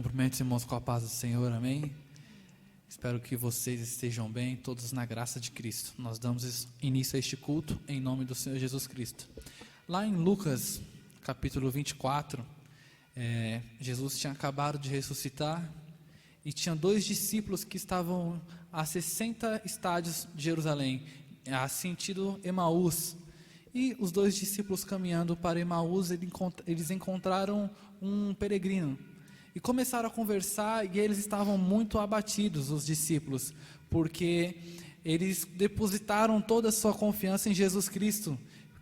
Cumprimento os irmãos com a paz do Senhor, amém? Espero que vocês estejam bem, todos na graça de Cristo. Nós damos início a este culto em nome do Senhor Jesus Cristo. Lá em Lucas, capítulo 24, Jesus tinha acabado de ressuscitar e tinha 2 discípulos que estavam a 60 estádios de Jerusalém, a sentido Emaús. E os 2 discípulos caminhando para Emaús, eles encontraram um peregrino. E começaram a conversar e eles estavam muito abatidos, os discípulos, porque eles depositaram toda a sua confiança em Jesus Cristo,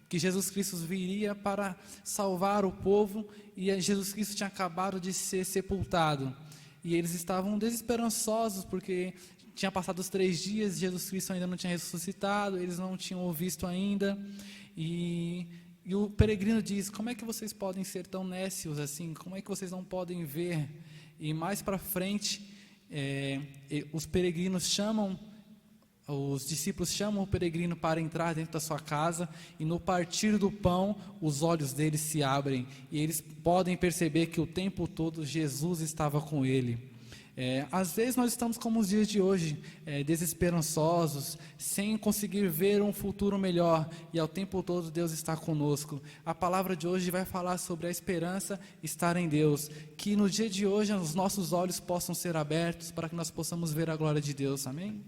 que Jesus Cristo viria para salvar o povo e Jesus Cristo tinha acabado de ser sepultado. E eles estavam desesperançosos porque tinha passado os 3 dias e Jesus Cristo ainda não tinha ressuscitado, eles não tinham o visto ainda. E o peregrino diz: como é que vocês podem ser tão nécios assim? Como é que vocês não podem ver? E mais para frente, os discípulos chamam o peregrino para entrar dentro da sua casa, e no partir do pão, os olhos deles se abrem, e eles podem perceber que o tempo todo Jesus estava com ele. Às vezes nós estamos como os dias de hoje, desesperançosos, sem conseguir ver um futuro melhor, e ao tempo todo Deus está conosco. A palavra de hoje vai falar sobre a esperança estar em Deus, que no dia de hoje os nossos olhos possam ser abertos para que nós possamos ver a glória de Deus, amém?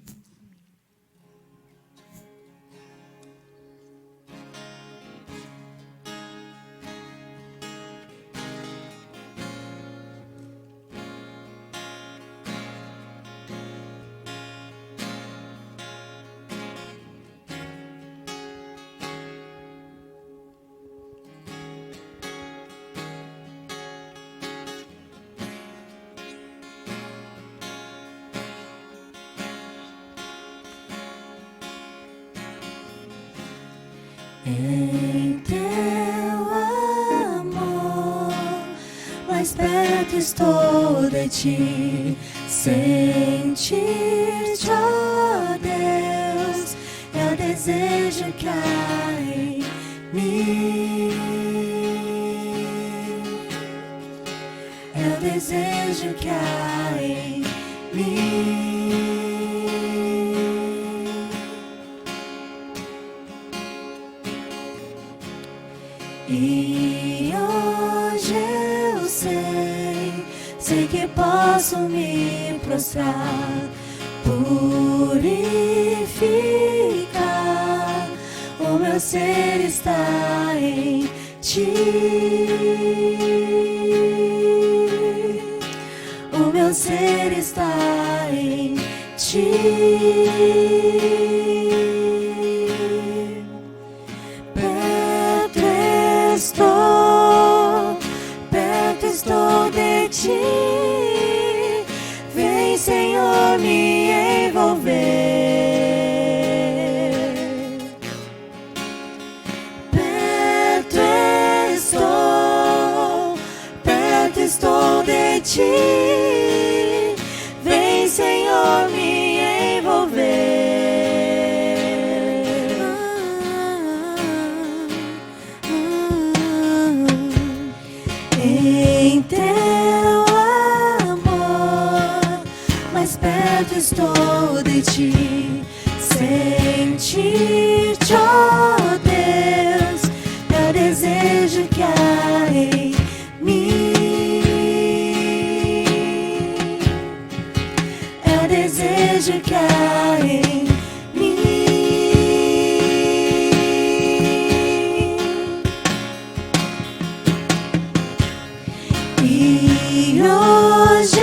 Em teu amor, mais perto estou de ti, sentir-te, ó Deus, é o desejo que há em mim, é o desejo que há em mim. E hoje eu sei que posso me prostrar, purificar, o meu ser está em ti, o meu ser está em ti. Perto estou de ti, vem Senhor me envolver. Perto estou de ti, vem Senhor me envolver. Em teu amor, mais perto estou de ti, sentir-te, ó Deus, é o desejo que há em mim, é o desejo que há em mim. E hoje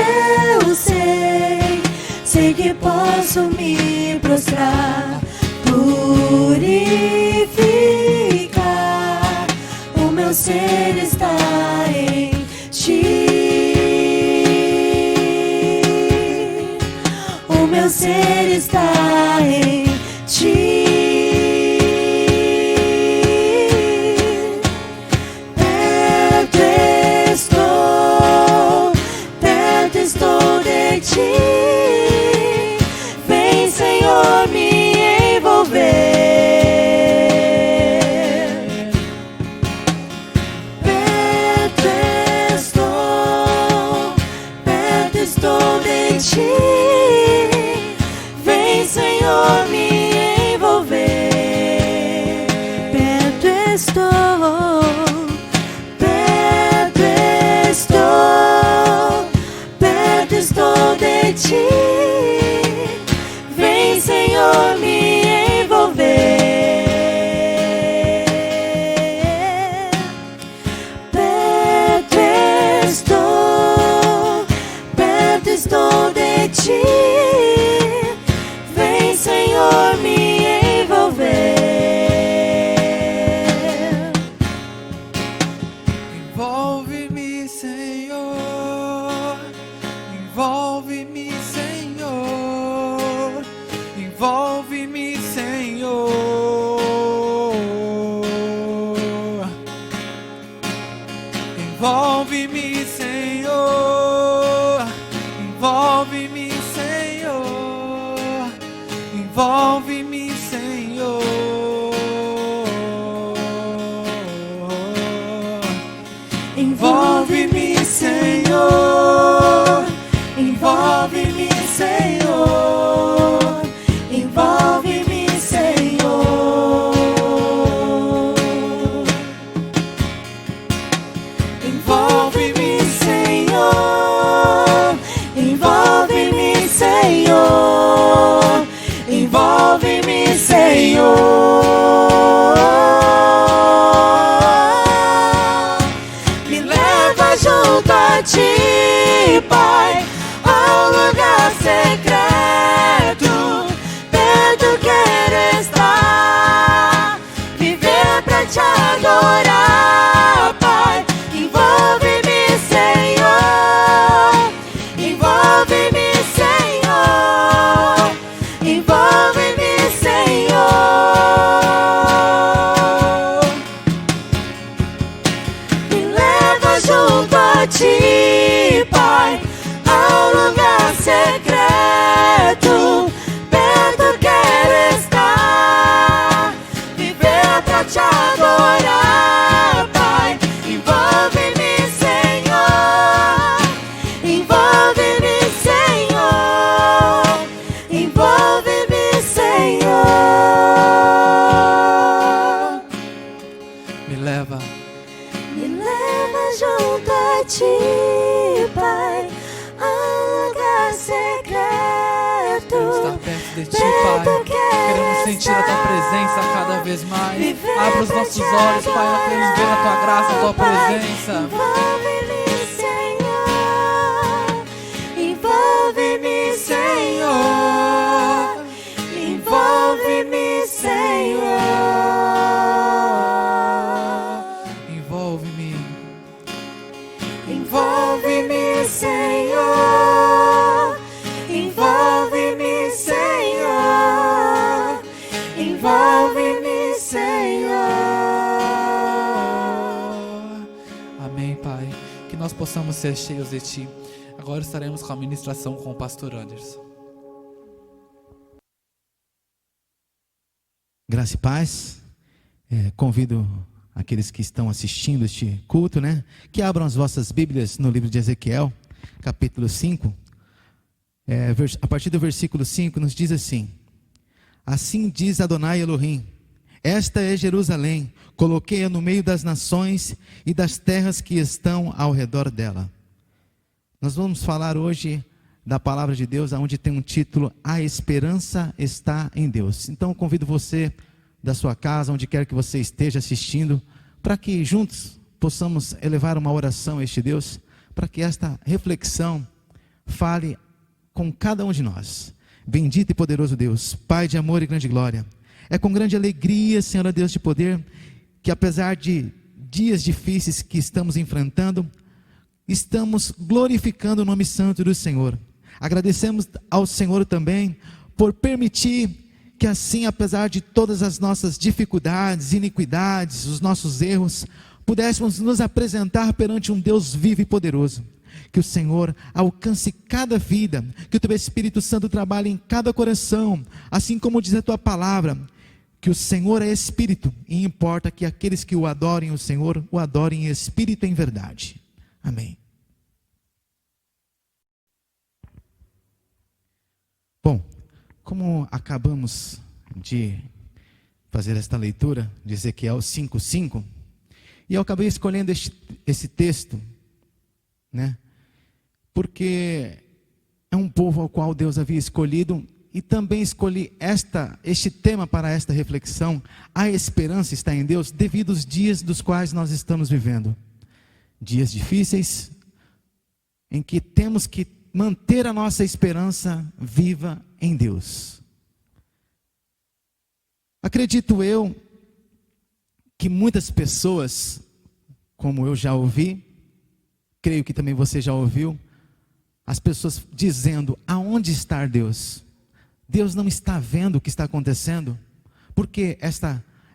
eu sei que posso me prostrar, purificar, o meu ser está em ti, o meu ser está em ti. Perto estou de ti, vem Senhor me envolver. Perto ti. Vem, Senhor, me envolver. Perto estou de ti. Vem, Senhor, me envolver. Envolve-me, Senhor. Envolve-me, Senhor. Envolve-me, Senhor. Envolve-me, Senhor. Envolve-me, Senhor. Envolve-me, Senhor. Envolve-me, Senhor. Envolve-me, Senhor. Envolve-me, Senhor. Envolve-me, Senhor. Envolve-me, Senhor. Envolve-me, Senhor. Me leva junto a ti, Pai, ao lugar secreto. Perto quero estar, viver pra te adorar, Pai. Envolve-me, Senhor. Envolve-me, Senhor. Envolve-me, Senhor. Me leva junto a ti, Pai, ao lugar secreto. Perto quero estar, viver pra te adorar, Pai. Envolve-me, Senhor. Envolve-me, Senhor. Envolve-me, Senhor. Me leva junto a ti, Pai, ao lugar secreto. Estar perto de ti, Pai. Queremos sentir a tua presença cada vez mais. Abra os nossos olhos, Pai, nós queremos ver a tua graça, a tua presença. Envolve-me, Senhor. Envolve-me, Senhor. Envolve-me. Envolve-me, Senhor. Envolve-me, Senhor. Envolve-me, Senhor. Amém, Pai. Que nós possamos ser cheios de ti. Agora estaremos com a ministração com o pastor Anderson. Graça e paz. Convido aqueles que estão assistindo este culto, que abram as vossas Bíblias no livro de Ezequiel, capítulo 5. A partir do versículo 5 nos diz assim: assim diz Adonai Elohim, esta é Jerusalém, coloquei-a no meio das nações e das terras que estão ao redor dela. Nós vamos falar hoje da palavra de Deus, onde tem um título: A esperança está em Deus. Então eu convido você da sua casa, onde quer que você esteja assistindo, para que juntos possamos elevar uma oração a este Deus, para que esta reflexão fale com cada um de nós. Bendito e poderoso Deus, Pai de amor e grande glória, é com grande alegria, Senhor Deus de poder, que apesar de dias difíceis que estamos enfrentando, estamos glorificando o nome santo do Senhor. Agradecemos ao Senhor também por permitir que assim, apesar de todas as nossas dificuldades, iniquidades, os nossos erros, pudéssemos nos apresentar perante um Deus vivo e poderoso. Que o Senhor alcance cada vida, que o Teu Espírito Santo trabalhe em cada coração, assim como diz a Tua palavra, que o Senhor é Espírito, e importa que aqueles que o adorem o Senhor, o adorem em Espírito e em verdade. Amém. Bom, como acabamos de fazer esta leitura de Ezequiel 5:5, e eu acabei escolhendo esse texto, porque é é um povo ao qual Deus havia escolhido, e também escolhi este tema para esta reflexão. A esperança está em Deus devido aos dias dos quais nós estamos vivendo. Dias difíceis, em que temos que manter a nossa esperança viva em Deus. Acredito eu que muitas pessoas, como eu já ouvi, creio que também você já ouviu, as pessoas dizendo: aonde está Deus? Deus não está vendo o que está acontecendo? Porque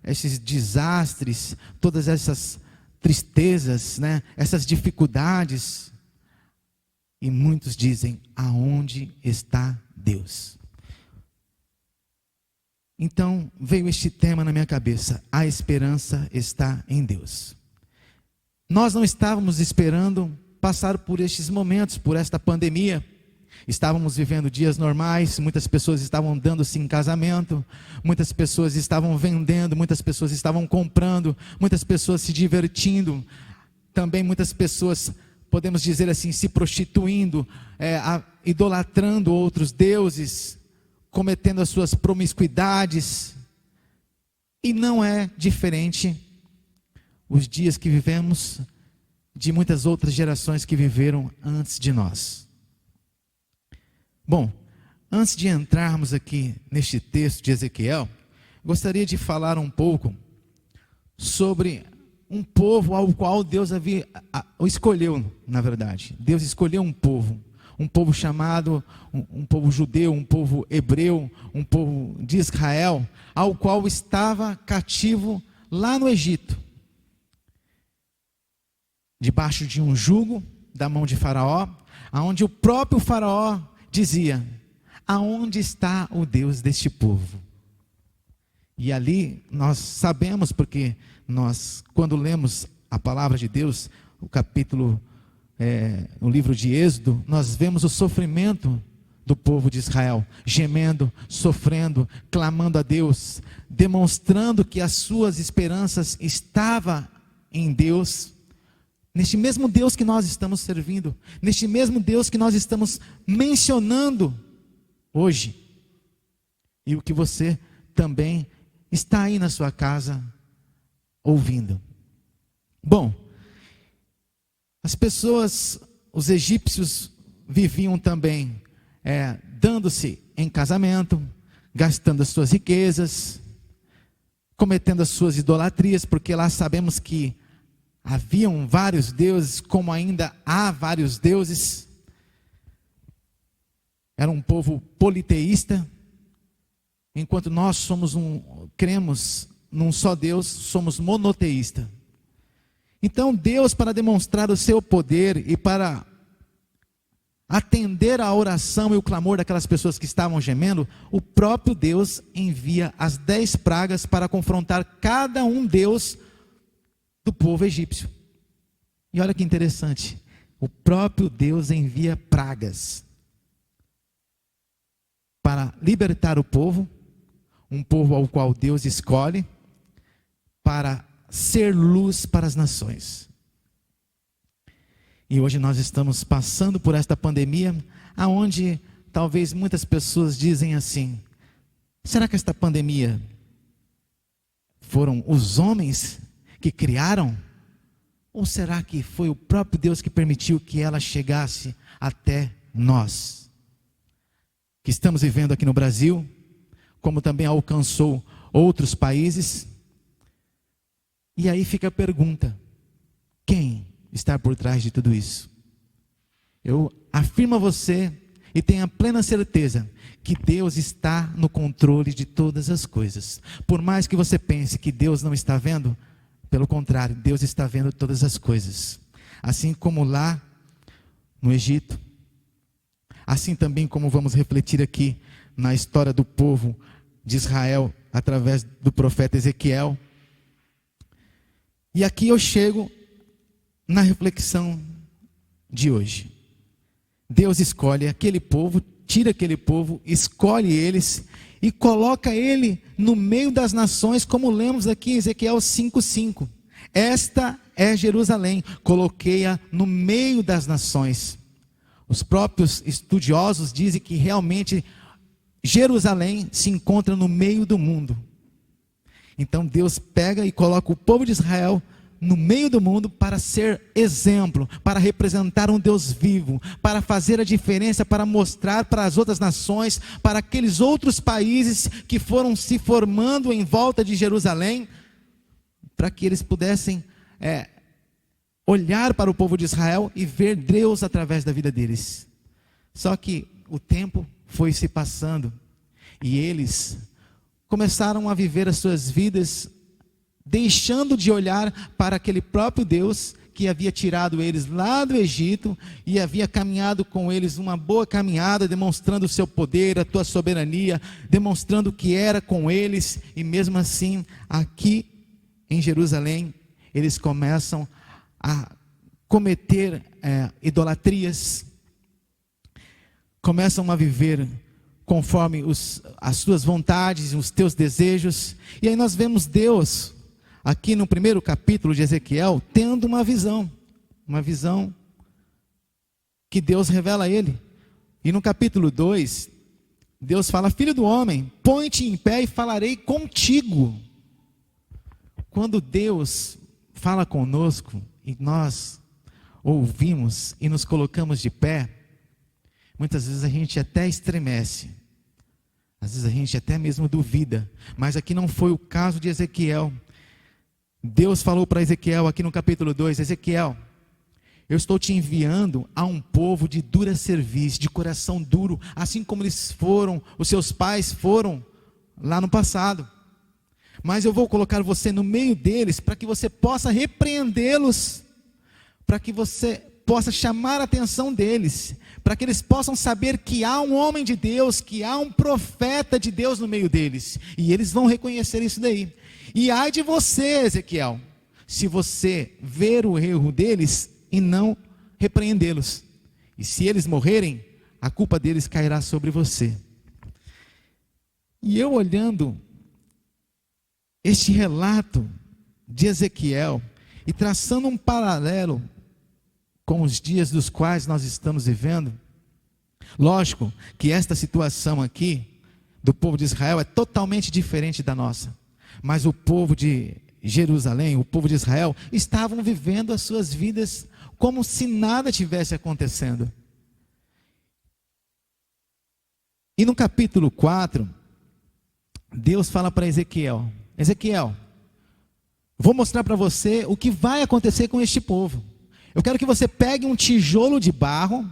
esses desastres, todas essas tristezas, né, essas dificuldades? E muitos dizem: aonde está Deus? Então veio este tema na minha cabeça: a esperança está em Deus. Nós não estávamos esperando passar por estes momentos, por esta pandemia. Estávamos vivendo dias normais, muitas pessoas estavam dando-se em casamento, muitas pessoas estavam vendendo, muitas pessoas estavam comprando, muitas pessoas se divertindo, também muitas pessoas, podemos dizer assim, se prostituindo, idolatrando outros deuses, cometendo as suas promiscuidades. E não é diferente os dias que vivemos de muitas outras gerações que viveram antes de nós. Bom, antes de entrarmos aqui neste texto de Ezequiel, gostaria de falar um pouco sobre um povo ao qual Deus escolheu, na verdade. Deus escolheu um povo chamado, um povo judeu, um povo hebreu, um povo de Israel, ao qual estava cativo lá no Egito, debaixo de um jugo da mão de Faraó, aonde o próprio Faraó dizia: aonde está o Deus deste povo? E ali nós sabemos, porque nós, quando lemos a palavra de Deus, o capítulo, no livro de Êxodo, nós vemos o sofrimento do povo de Israel, gemendo, sofrendo, clamando a Deus, demonstrando que as suas esperanças estavam em Deus, neste mesmo Deus que nós estamos servindo, neste mesmo Deus que nós estamos mencionando hoje, e o que você também está aí na sua casa ouvindo. Bom, as pessoas, os egípcios viviam também dando-se em casamento, gastando as suas riquezas, cometendo as suas idolatrias, porque lá sabemos que haviam vários deuses, como ainda há vários deuses. Era um povo politeísta, enquanto nós cremos num só Deus, somos monoteísta. Então Deus, para demonstrar o seu poder e para atender à oração e o clamor daquelas pessoas que estavam gemendo, o próprio Deus envia as 10 pragas para confrontar cada um deus do povo egípcio. E olha que interessante, o próprio Deus envia pragas para libertar o povo, um povo ao qual Deus escolhe para ser luz para as nações. E hoje nós estamos passando por esta pandemia, aonde talvez muitas pessoas dizem assim: será que esta pandemia foram os homens que criaram? Ou será que foi o próprio Deus que permitiu que ela chegasse até nós, que estamos vivendo aqui no Brasil, como também alcançou outros países? E aí fica a pergunta: quem está por trás de tudo isso? Eu afirmo a você e tenho a plena certeza que Deus está no controle de todas as coisas. Por mais que você pense que Deus não está vendo, pelo contrário, Deus está vendo todas as coisas. Assim como lá no Egito, assim também como vamos refletir aqui na história do povo de Israel, através do profeta Ezequiel. E aqui eu chego na reflexão de hoje. Deus escolhe aquele povo, tira aquele povo, escolhe eles e coloca ele no meio das nações, como lemos aqui em Ezequiel 5:5. Esta é Jerusalém, coloquei-a no meio das nações. Os próprios estudiosos dizem que realmente Jerusalém se encontra no meio do mundo. Então Deus pega e coloca o povo de Israel no meio do mundo para ser exemplo, para representar um Deus vivo, para fazer a diferença, para mostrar para as outras nações, para aqueles outros países que foram se formando em volta de Jerusalém, para que eles pudessem olhar para o povo de Israel e ver Deus através da vida deles. Só que o tempo foi se passando e eles começaram a viver as suas vidas deixando de olhar para aquele próprio Deus que havia tirado eles lá do Egito e havia caminhado com eles uma boa caminhada, demonstrando o seu poder, a tua soberania, demonstrando que era com eles. E mesmo assim, aqui em Jerusalém, eles começam a cometer idolatrias, começam a viver conforme as suas vontades, os teus desejos. E aí nós vemos Deus aqui no primeiro capítulo de Ezequiel tendo uma visão que Deus revela a ele. E no capítulo 2, Deus fala: filho do homem, põe-te em pé e falarei contigo. Quando Deus fala conosco e nós ouvimos e nos colocamos de pé, muitas vezes a gente até estremece, às vezes a gente até mesmo duvida, mas aqui não foi o caso de Ezequiel. Deus falou para Ezequiel aqui no capítulo 2, Ezequiel, eu estou te enviando a um povo de dura cerviz, de coração duro, assim como eles foram, os seus pais foram lá no passado. Mas eu vou colocar você no meio deles para que você possa repreendê-los, para que você possa chamar a atenção deles, para que eles possam saber que há um homem de Deus, que há um profeta de Deus no meio deles, e eles vão reconhecer isso daí. E ai de você, Ezequiel, se você ver o erro deles e não repreendê-los, e se eles morrerem, a culpa deles cairá sobre você. E eu olhando este relato de Ezequiel e traçando um paralelo com os dias dos quais nós estamos vivendo, lógico que esta situação aqui do povo de Israel é totalmente diferente da nossa, mas o povo de Jerusalém, o povo de Israel, estavam vivendo as suas vidas como se nada tivesse acontecendo. E no capítulo 4, Deus fala para Ezequiel: Ezequiel, vou mostrar para você o que vai acontecer com este povo. Eu quero que você pegue um tijolo de barro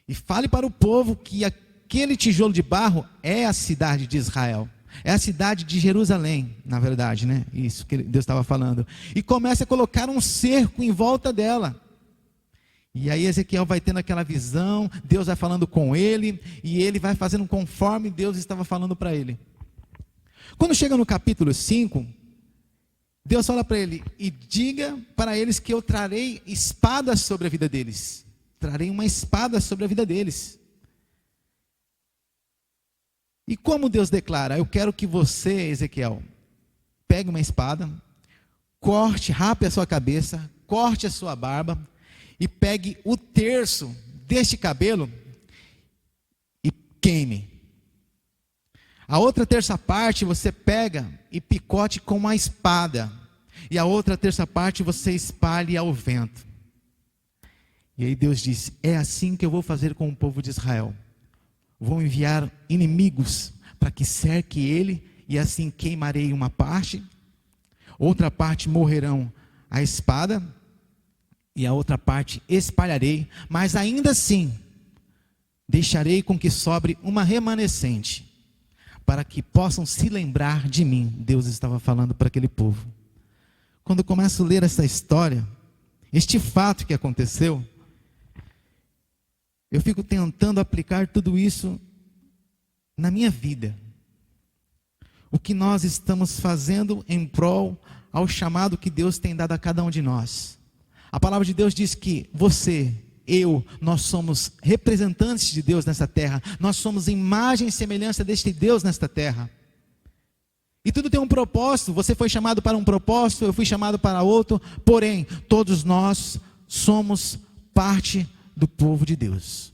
e fale para o povo que aquele tijolo de barro é a cidade de Israel. É a cidade de Jerusalém, na verdade, né? Isso que Deus estava falando. E começa a colocar um cerco em volta dela. E aí Ezequiel vai tendo aquela visão, Deus vai falando com ele, e ele vai fazendo conforme Deus estava falando para ele. Quando chega no capítulo 5, Deus fala para ele: e diga para eles que eu trarei espadas sobre a vida deles. Trarei uma espada sobre a vida deles. E como Deus declara: eu quero que você, Ezequiel, pegue uma espada, corte, rape a sua cabeça, corte a sua barba, e pegue o terço deste cabelo e queime. A outra terça parte você pega e picote com uma espada, e a outra terça parte você espalhe ao vento. E aí Deus disse: é assim que eu vou fazer com o povo de Israel. Vou enviar inimigos para que cerque ele, e assim queimarei uma parte, outra parte morrerão a espada, e a outra parte espalharei, mas ainda assim deixarei com que sobre uma remanescente, para que possam se lembrar de mim. Deus estava falando para aquele povo. Quando eu começo a ler essa história, este fato que aconteceu, eu fico tentando aplicar tudo isso na minha vida. O que nós estamos fazendo em prol ao chamado que Deus tem dado a cada um de nós. A palavra de Deus diz que você, eu, nós somos representantes de Deus nessa terra. Nós somos imagem e semelhança deste Deus nesta terra. E tudo tem um propósito. Você foi chamado para um propósito, eu fui chamado para outro. Porém, todos nós somos parte do povo de Deus.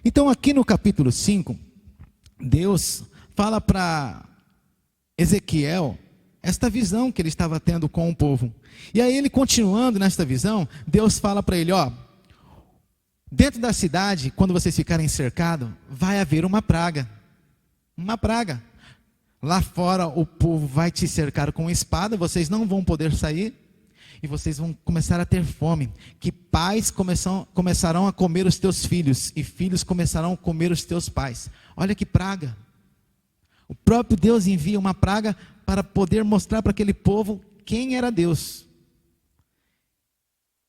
Então aqui no capítulo 5, Deus fala para Ezequiel esta visão que ele estava tendo com o povo. E aí ele, continuando nesta visão, Deus fala para ele, dentro da cidade, quando vocês ficarem cercados, vai haver uma praga. Uma praga. Lá fora o povo vai te cercar com espada, vocês não vão poder sair, e vocês vão começar a ter fome. Que pais começarão a comer os teus filhos, e filhos começarão a comer os teus pais. Olha que praga. O próprio Deus envia uma praga para poder mostrar para aquele povo quem era Deus.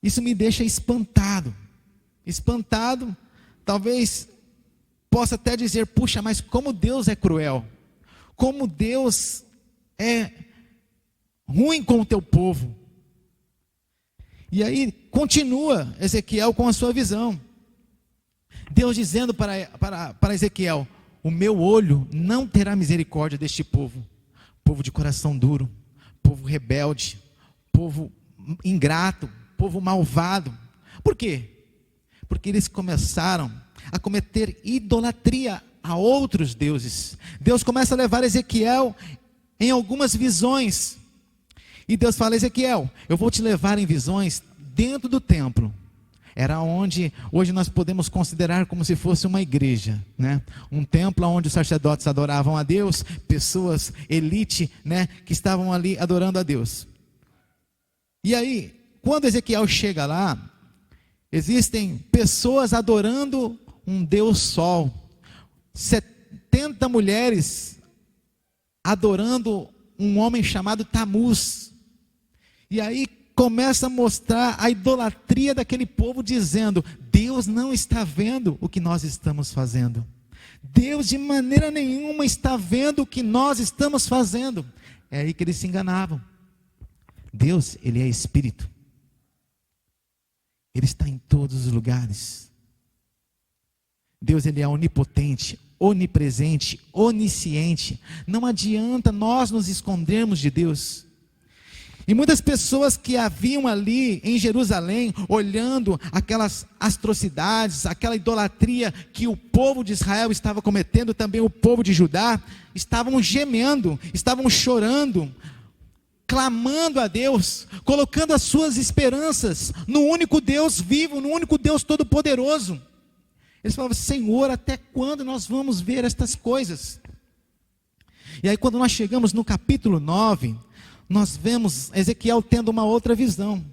Isso me deixa espantado. Espantado, talvez possa até dizer, puxa, mas como Deus é cruel. Como Deus é ruim com o teu povo. E aí continua Ezequiel com a sua visão. Deus dizendo para Ezequiel, o meu olho não terá misericórdia deste povo. Povo de coração duro, povo rebelde, povo ingrato, povo malvado. Por quê? Porque eles começaram a cometer idolatria a outros deuses. Deus começa a levar Ezequiel em algumas visões. E Deus fala, Ezequiel, eu vou te levar em visões dentro do templo. Era onde hoje nós podemos considerar como se fosse uma igreja, né? Um templo onde os sacerdotes adoravam a Deus, pessoas, elite, né? Que estavam ali adorando a Deus. E aí, quando Ezequiel chega lá, existem pessoas adorando um Deus Sol, 70 mulheres adorando um homem chamado Tamuz. E aí começa a mostrar a idolatria daquele povo, dizendo, Deus não está vendo o que nós estamos fazendo. Deus de maneira nenhuma está vendo o que nós estamos fazendo. É aí que eles se enganavam. Deus, Ele é Espírito. Ele está em todos os lugares. Deus, Ele é onipotente, onipresente, onisciente. Não adianta nós nos escondermos de Deus. E muitas pessoas que haviam ali em Jerusalém, olhando aquelas atrocidades, aquela idolatria que o povo de Israel estava cometendo, também o povo de Judá, estavam gemendo, estavam chorando, clamando a Deus, colocando as suas esperanças no único Deus vivo, no único Deus todo-poderoso. Eles falavam, Senhor, até quando nós vamos ver estas coisas? E aí quando nós chegamos no capítulo 9, nós vemos Ezequiel tendo uma outra visão,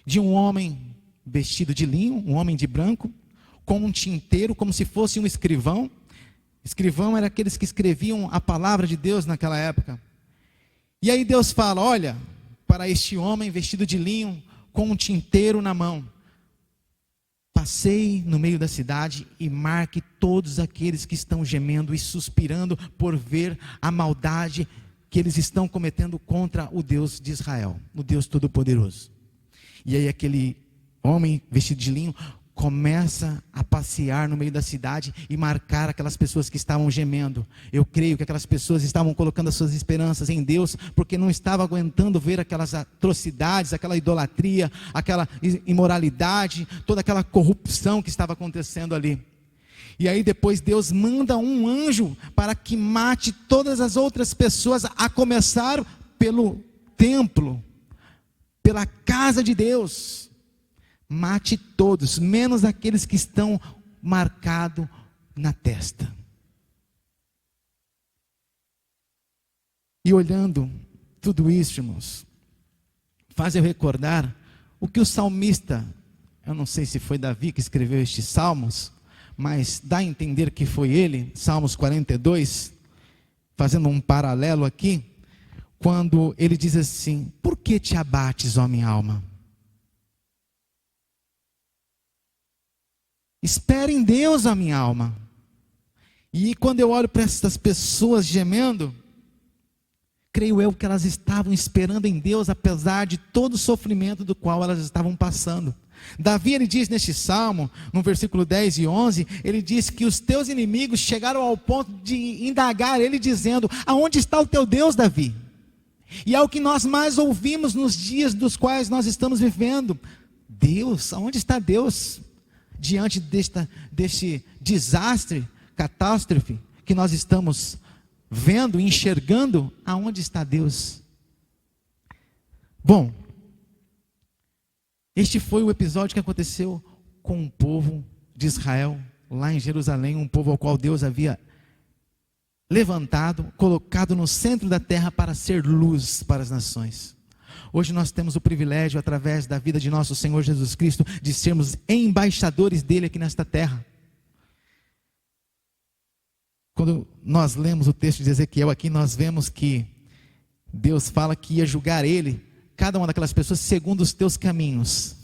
de um homem vestido de linho, um homem de branco, com um tinteiro, como se fosse um escrivão. Escrivão era aqueles que escreviam a palavra de Deus naquela época. E aí Deus fala, olha, para este homem vestido de linho, com um tinteiro na mão, passei no meio da cidade e marque todos aqueles que estão gemendo e suspirando por ver a maldade que eles estão cometendo contra o Deus de Israel, o Deus Todo-Poderoso. E aí aquele homem vestido de linho começa a passear no meio da cidade e marcar aquelas pessoas que estavam gemendo. Eu creio que aquelas pessoas estavam colocando as suas esperanças em Deus, porque não estavam aguentando ver aquelas atrocidades, aquela idolatria, aquela imoralidade, toda aquela corrupção que estava acontecendo ali. E aí depois Deus manda um anjo para que mate todas as outras pessoas, a começar pelo templo, pela casa de Deus. Mate todos, menos aqueles que estão marcados na testa. E olhando tudo isso, irmãos, faz eu recordar o que o salmista, eu não sei se foi Davi que escreveu estes salmos, mas dá a entender que foi ele, Salmos 42, fazendo um paralelo aqui, quando ele diz assim, por que te abates, ó minha alma? Espera em Deus, ó minha alma. E quando eu olho para essas pessoas gemendo, creio eu que elas estavam esperando em Deus, apesar de todo o sofrimento do qual elas estavam passando. Davi, ele diz neste salmo, no versículo 10 e 11, ele diz que os teus inimigos chegaram ao ponto de indagar ele, dizendo, aonde está o teu Deus, Davi? E é o que nós mais ouvimos nos dias dos quais nós estamos vivendo. Deus, aonde está Deus? Diante deste desastre, catástrofe que nós estamos vendo, enxergando, aonde está Deus? Bom, este foi o episódio que aconteceu com o povo de Israel, lá em Jerusalém, um povo ao qual Deus havia levantado, colocado no centro da terra para ser luz para as nações. Hoje nós temos o privilégio, através da vida de nosso Senhor Jesus Cristo, de sermos embaixadores dele aqui nesta terra. Quando nós lemos o texto de Ezequiel aqui, nós vemos que Deus fala que ia julgar ele, cada uma daquelas pessoas, segundo os teus caminhos.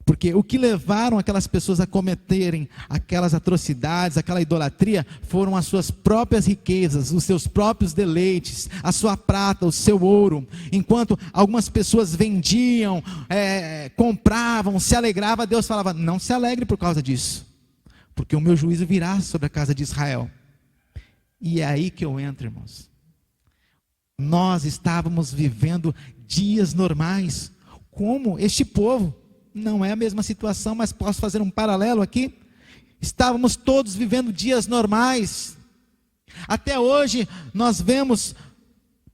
Porque o que levaram aquelas pessoas a cometerem aquelas atrocidades, aquela idolatria, foram as suas próprias riquezas, os seus próprios deleites, a sua prata, o seu ouro. Enquanto algumas pessoas vendiam, compravam, se alegravam, Deus falava: não se alegre por causa disso, porque o meu juízo virá sobre a casa de Israel. E é aí que eu entro, irmãos. Nós estávamos vivendo dias normais, como este povo. Não é a mesma situação, mas posso fazer um paralelo aqui. Estávamos todos vivendo dias normais. Até hoje nós vemos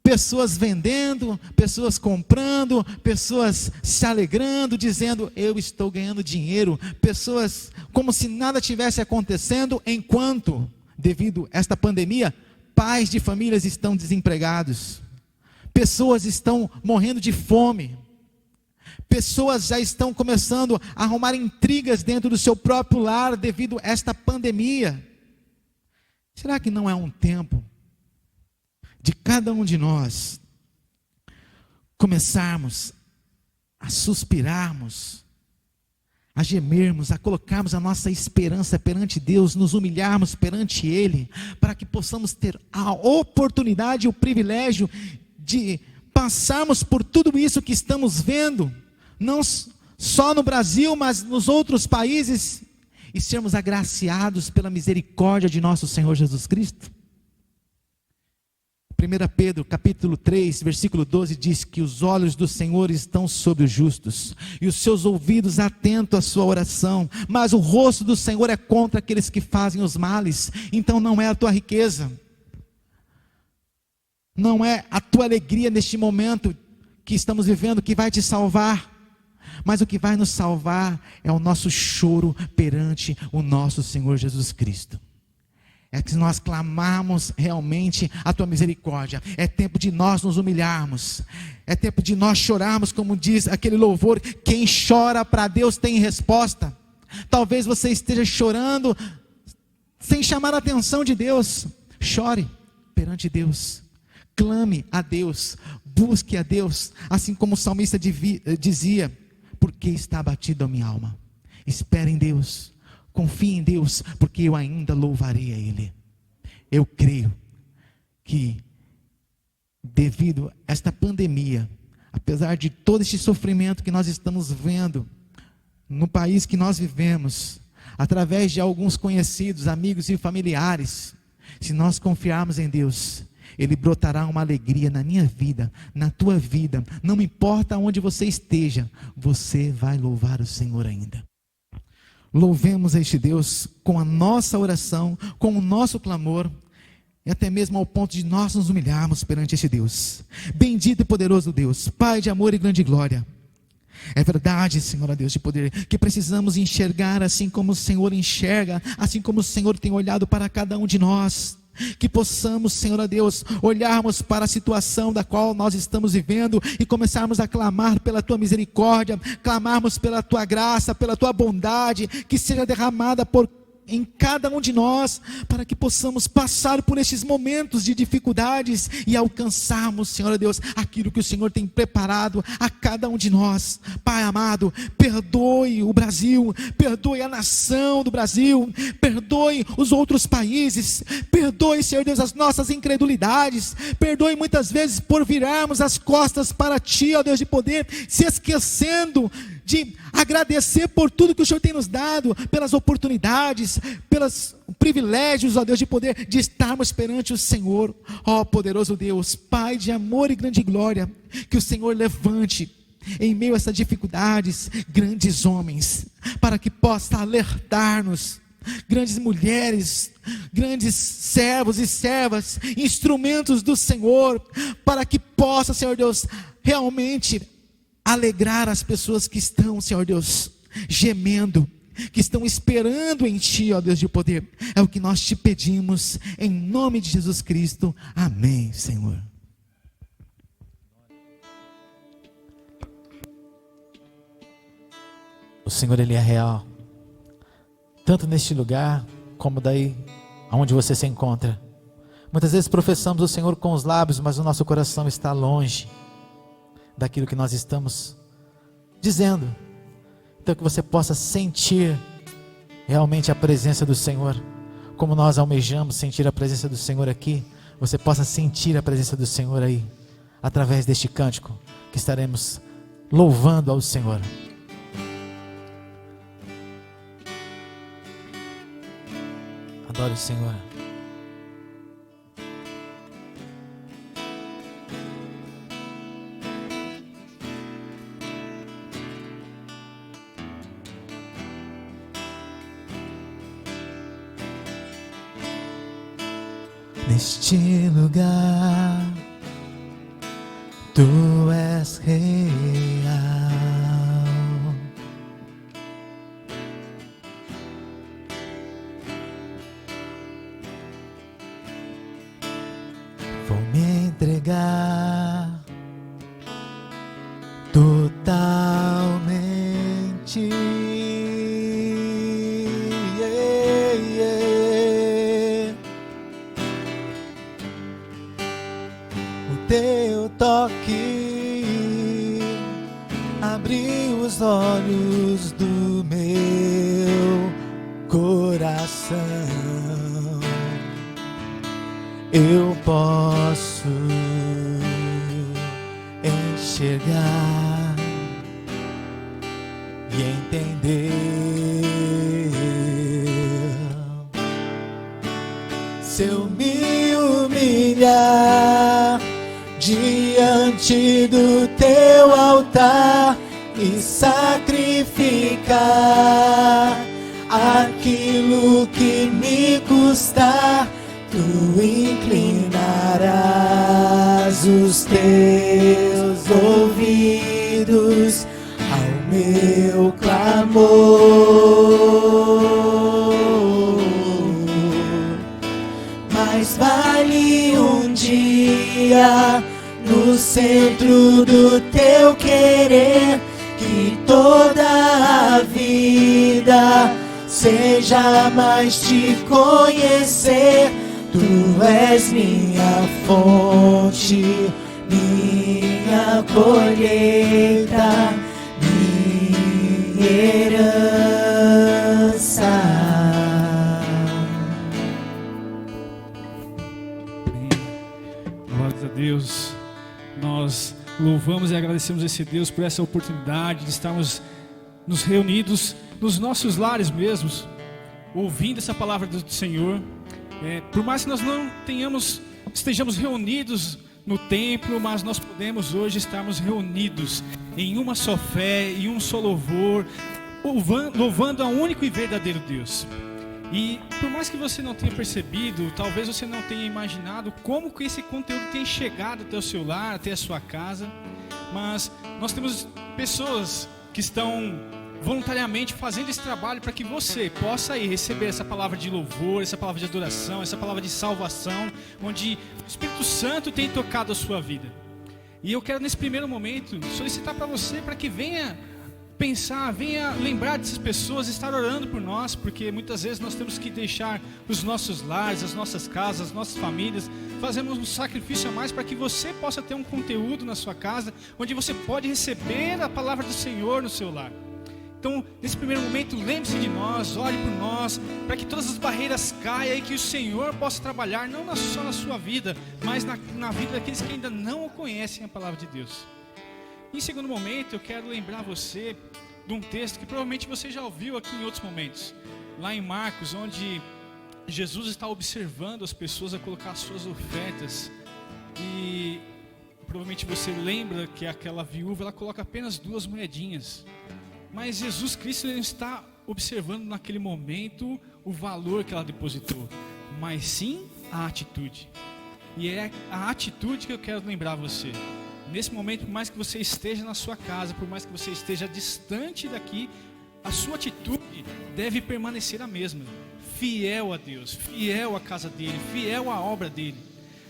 pessoas vendendo, pessoas comprando, pessoas se alegrando, dizendo: eu estou ganhando dinheiro. Pessoas como se nada tivesse acontecendo, enquanto, devido a esta pandemia, pais de famílias estão desempregados. Pessoas estão morrendo de fome. Pessoas já estão começando a arrumar intrigas dentro do seu próprio lar devido a esta pandemia. Será que não é um tempo de cada um de nós começarmos a suspirarmos, a gemermos, a colocarmos a nossa esperança perante Deus, nos humilharmos perante Ele, para que possamos ter a oportunidade e o privilégio de passarmos por tudo isso que estamos vendo, não só no Brasil, mas nos outros países, e sermos agraciados pela misericórdia de nosso Senhor Jesus Cristo? 1 Pedro capítulo 3, versículo 12 diz que os olhos do Senhor estão sobre os justos, e os seus ouvidos atentos à sua oração, mas o rosto do Senhor é contra aqueles que fazem os males. Então não é a tua riqueza, não é a tua alegria neste momento que estamos vivendo que vai te salvar, mas o que vai nos salvar é o nosso choro perante o nosso Senhor Jesus Cristo. É que nós clamarmos realmente a tua misericórdia. É tempo de nós nos humilharmos, é tempo de nós chorarmos, como diz aquele louvor: quem chora para Deus tem resposta. Talvez você esteja chorando sem chamar a atenção de Deus. Chore perante Deus, clame a Deus, busque a Deus, assim como o salmista dizia: porque está abatido a minha alma. Espere em Deus, confie em Deus, porque eu ainda louvarei a Ele. Eu creio que, devido a esta pandemia, apesar de todo este sofrimento que nós estamos vendo no país que nós vivemos, através de alguns conhecidos, amigos e familiares, se nós confiarmos em Deus, Ele brotará uma alegria na minha vida, na tua vida. Não importa onde você esteja, você vai louvar o Senhor ainda. Louvemos a este Deus com a nossa oração, com o nosso clamor, e até mesmo ao ponto de nós nos humilharmos perante este Deus. Bendito e poderoso Deus, Pai de amor e grande glória. É verdade, Senhor, Deus de poder, que precisamos enxergar assim como o Senhor enxerga, assim como o Senhor tem olhado para cada um de nós. Que possamos, Senhor Deus, olharmos para a situação da qual nós estamos vivendo e começarmos a clamar pela tua misericórdia, clamarmos pela tua graça, pela tua bondade, que seja derramada em cada um de nós, para que possamos passar por estes momentos de dificuldades e alcançarmos, Senhor Deus, aquilo que o Senhor tem preparado a cada um de nós. Pai amado, perdoe o Brasil, perdoe a nação do Brasil, perdoe os outros países, perdoe, Senhor Deus, as nossas incredulidades, perdoe muitas vezes por virarmos as costas para Ti, ó Deus de poder, se esquecendo de agradecer por tudo que o Senhor tem nos dado, pelas oportunidades, pelos privilégios, ó Deus, de poder de estarmos perante o Senhor. Ó poderoso Deus, Pai de amor e grande glória, que o Senhor levante em meio a essas dificuldades, grandes homens, para que possa alertar-nos, grandes mulheres, grandes servos e servas, instrumentos do Senhor, para que possa, Senhor Deus, realmente alegrar as pessoas que estão, Senhor Deus, gemendo, que estão esperando em Ti, ó Deus de poder. É o que nós te pedimos, em nome de Jesus Cristo, amém, Senhor. O Senhor, Ele é real, tanto neste lugar, como daí aonde você se encontra. Muitas vezes professamos o Senhor com os lábios, mas o nosso coração está longe daquilo que nós estamos dizendo. Então que você possa sentir realmente a presença do Senhor, como nós almejamos sentir a presença do Senhor aqui. Você possa sentir a presença do Senhor aí, através deste cântico que estaremos louvando ao Senhor. Adore o Senhor. Neste lugar, Tu és real. Vou me entregar totalmente. O teu toque abriu os olhos do meu coração. Eu posso enxergar e entender. Se eu me humilhar diante do teu altar e sacrificar aquilo que me custar, Tu inclinarás os teus ouvidos ao meu clamor. Mais vale um dia no centro do teu querer que toda a vida seja mais te conhecer. Tu és minha fonte, minha colheita, minha herança. Glórias a Deus. Nós louvamos e agradecemos esse Deus por essa oportunidade de estarmos nos reunidos nos nossos lares mesmos, ouvindo essa palavra do Senhor. Por mais que nós não estejamos reunidos no templo, mas nós podemos hoje estarmos reunidos em uma só fé, em um só louvor, louvando ao único e verdadeiro Deus. E por mais que você não tenha percebido, talvez você não tenha imaginado como que esse conteúdo tem chegado até o seu lar, até a sua casa, mas nós temos pessoas que estão voluntariamente fazendo esse trabalho para que você possa aí receber essa palavra de louvor, essa palavra de adoração, essa palavra de salvação, onde o Espírito Santo tem tocado a sua vida. E eu quero nesse primeiro momento solicitar para você, para que venha pensar, venha lembrar dessas pessoas, estar orando por nós, porque muitas vezes nós temos que deixar os nossos lares, as nossas casas, as nossas famílias, fazemos um sacrifício a mais para que você possa ter um conteúdo na sua casa, onde você pode receber a palavra do Senhor no seu lar. Então, nesse primeiro momento, lembre-se de nós, ore por nós, para que todas as barreiras caiam e que o Senhor possa trabalhar, não só na sua vida, mas na vida daqueles que ainda não conhecem a palavra de Deus. Em segundo momento, eu quero lembrar você de um texto que provavelmente você já ouviu aqui em outros momentos, lá em Marcos, onde Jesus está observando as pessoas a colocar as suas ofertas, e provavelmente você lembra que aquela viúva, ela coloca apenas 2 moedinhas. Mas Jesus Cristo, ele não está observando naquele momento o valor que ela depositou, mas sim a atitude. E é a atitude que eu quero lembrar você. Nesse momento, por mais que você esteja na sua casa, por mais que você esteja distante daqui, a sua atitude deve permanecer a mesma. Fiel a Deus, fiel à casa dele, fiel à obra dele.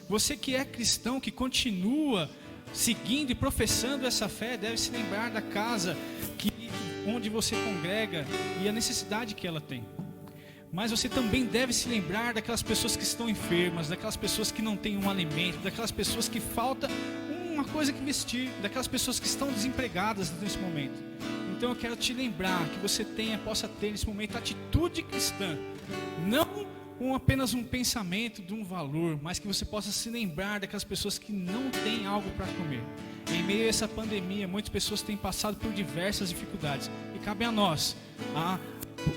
Você que é cristão, que continua seguindo e professando essa fé, deve se lembrar da casa onde você congrega e a necessidade que ela tem. Mas você também deve se lembrar daquelas pessoas que estão enfermas, daquelas pessoas que não têm um alimento, daquelas pessoas que falta uma coisa que vestir, daquelas pessoas que estão desempregadas nesse momento. Então eu quero te lembrar que você possa ter nesse momento atitude cristã, não apenas um pensamento de um valor, mas que você possa se lembrar daquelas pessoas que não têm algo para comer. Em meio a essa pandemia, muitas pessoas têm passado por diversas dificuldades, e cabe a nós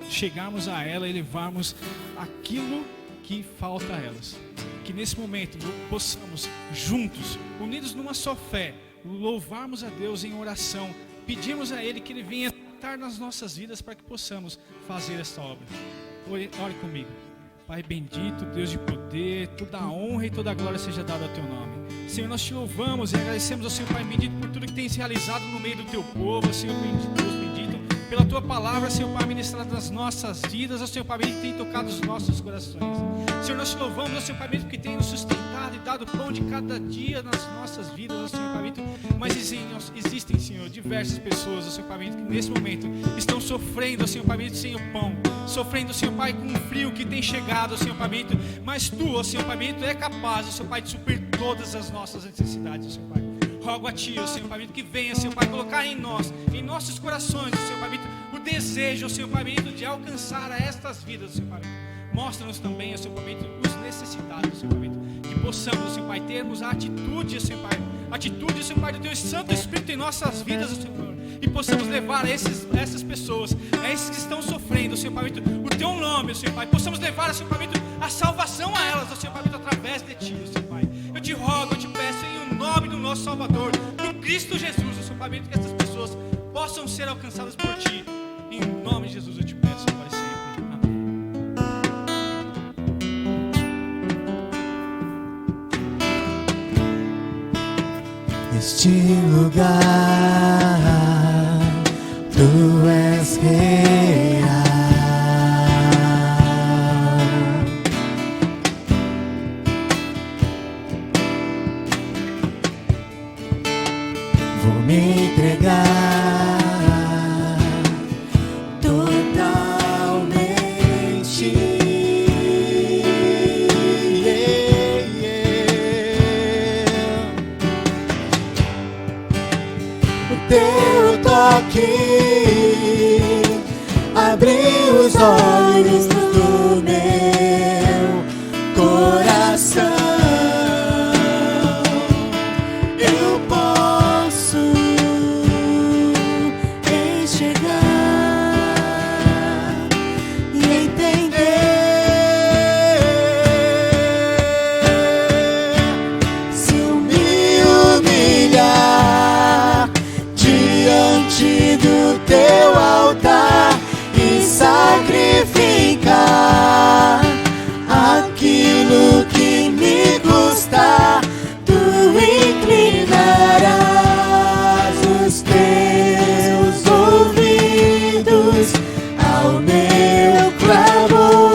chegarmos a ela e levarmos aquilo que falta a elas. Que nesse momento possamos juntos, unidos numa só fé, louvarmos a Deus em oração, pedirmos a Ele que Ele venha tratar nas nossas vidas para que possamos fazer esta obra. Ore comigo. Pai bendito, Deus de poder, toda a honra e toda a glória seja dada ao Teu nome. Senhor, nós Te louvamos e agradecemos ao Senhor, Pai bendito, por tudo que tem se realizado no meio do Teu povo, Senhor bendito, Deus bendito, pela Tua palavra, Senhor Pai, ministrada nas nossas vidas, Senhor Pai bendito, que tem tocado os nossos corações. Senhor, nós Te louvamos, Senhor Pai bendito, que tem nos sustentado e dado pão de cada dia nas nossas vidas, Senhor Pai bendito, mas existem, Senhor, diversas pessoas, Senhor Pai bendito, que nesse momento estão sofrendo, Senhor Pai bendito, sem o pão, sofrendo, Senhor Pai, com o frio que tem chegado, Senhor Pai bendito, mas Tu, Senhor Pai bendito, é capaz, Senhor Pai, de suprir todas as nossas necessidades, Senhor Pai. Rogo a Ti, Senhor Pai bendito, que venha, Senhor Pai, colocar em nós, em nossos corações, Senhor Pai bendito, o desejo, Senhor Pai bendito, de alcançar a estas vidas, Senhor Pai bendito. Mostra-nos também, Senhor Pai bendito, os necessitados, Senhor Pai bendito, que possamos, Senhor Pai, termos a atitude, Senhor Pai, Senhor Pai, do Teu Santo Espírito em nossas vidas, Senhor, e possamos levar a essas pessoas, a esses que estão sofrendo, Senhor Pai bendito, o Teu nome, Senhor Pai, possamos levar, Senhor Pai bendito, a salvação a elas, Senhor Pai bendito, através de Ti, Senhor Pai. Eu Te rogo, eu Te peço, em nome do nosso Salvador, do Cristo Jesus, Senhor Pai bendito, que essas pessoas possam ser alcançadas por Ti. Em nome de Jesus eu Te peço, Pai, sempre. Amém. Este lugar, Tu és real. Vou me entregar totalmente. O Teu toque abriu os olhos do meu coração. Eu posso enxergar e entender. Se eu me humilhar diante do Teu altar e sacrificar aquilo que me custar, Tu inclinarás os Teus ouvidos ao meu clamor.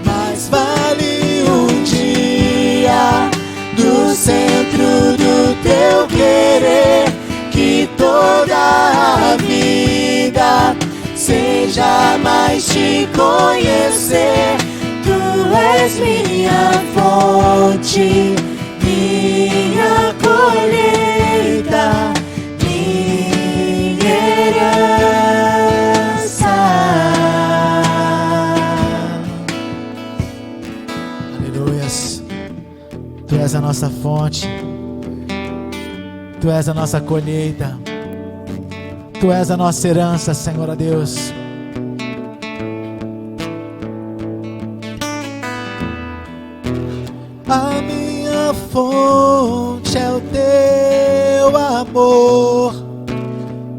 Mais vale um dia do centro do Teu querer que toda a vida seja mais Te conhecer. Tu és minha fonte, minha colheita, minha herança. Aleluias. Tu és a nossa fonte, Tu és a nossa colheita, Tu és a nossa herança, Senhor a Deus. A minha fonte é o teu amor,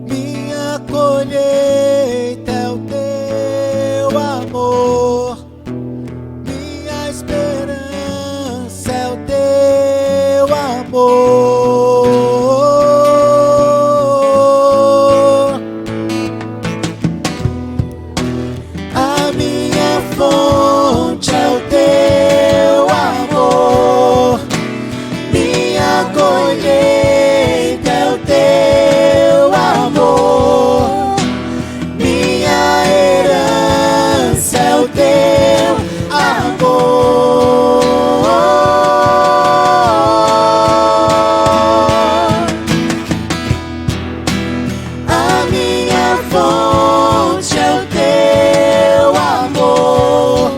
minha colheita é o teu amor, minha esperança é o teu amor. A minha fonte é o teu amor, minha colheita é o teu amor, minha herança é o teu amor. A minha fonte é o teu amor,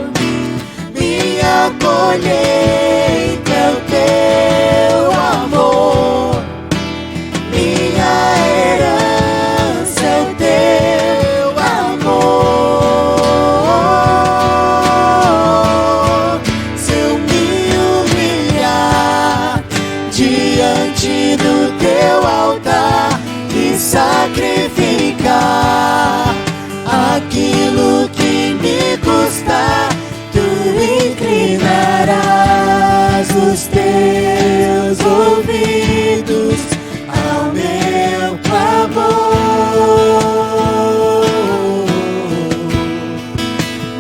minha colheita é o teu amor, minha herança é o teu amor. Se eu me humilhar diante do teu altar e sacrificar aquilo que me custar, tu inclinarás os teus ouvidos ao meu clamor.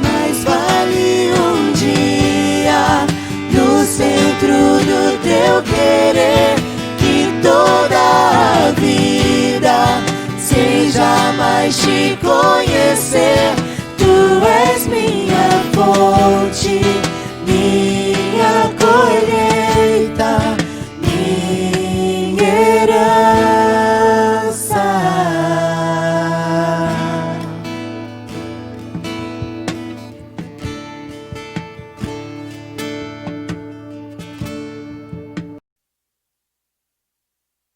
Mais vale um dia no centro do teu querer que toda a vida seja mais te conhecer. Tu és minha fonte, minha colheita, minha herança.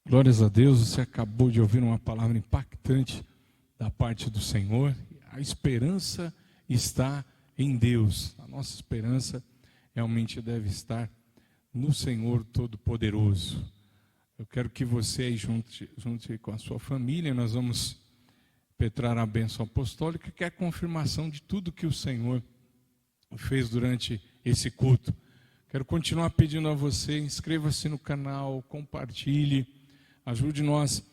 Glórias a Deus, você acabou de ouvir uma palavra impactante da parte do Senhor. A esperança está em Deus. A nossa esperança realmente deve estar no Senhor Todo-Poderoso. Eu quero que você aí junte com a sua família, nós vamos petrar a bênção apostólica, que é a confirmação de tudo que o Senhor fez durante esse culto. Quero continuar pedindo a você, inscreva-se no canal, compartilhe, ajude nós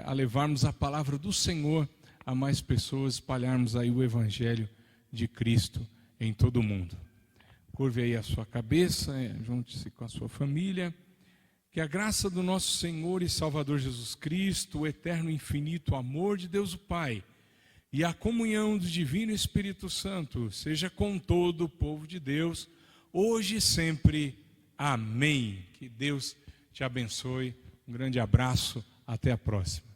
a levarmos a palavra do Senhor a mais pessoas, espalharmos aí o Evangelho de Cristo em todo o mundo. Curve aí a sua cabeça, junte-se com a sua família. Que a graça do nosso Senhor e Salvador Jesus Cristo, o eterno e infinito amor de Deus o Pai e a comunhão do Divino Espírito Santo seja com todo o povo de Deus, hoje e sempre. Amém. Que Deus te abençoe. Um grande abraço. Até a próxima.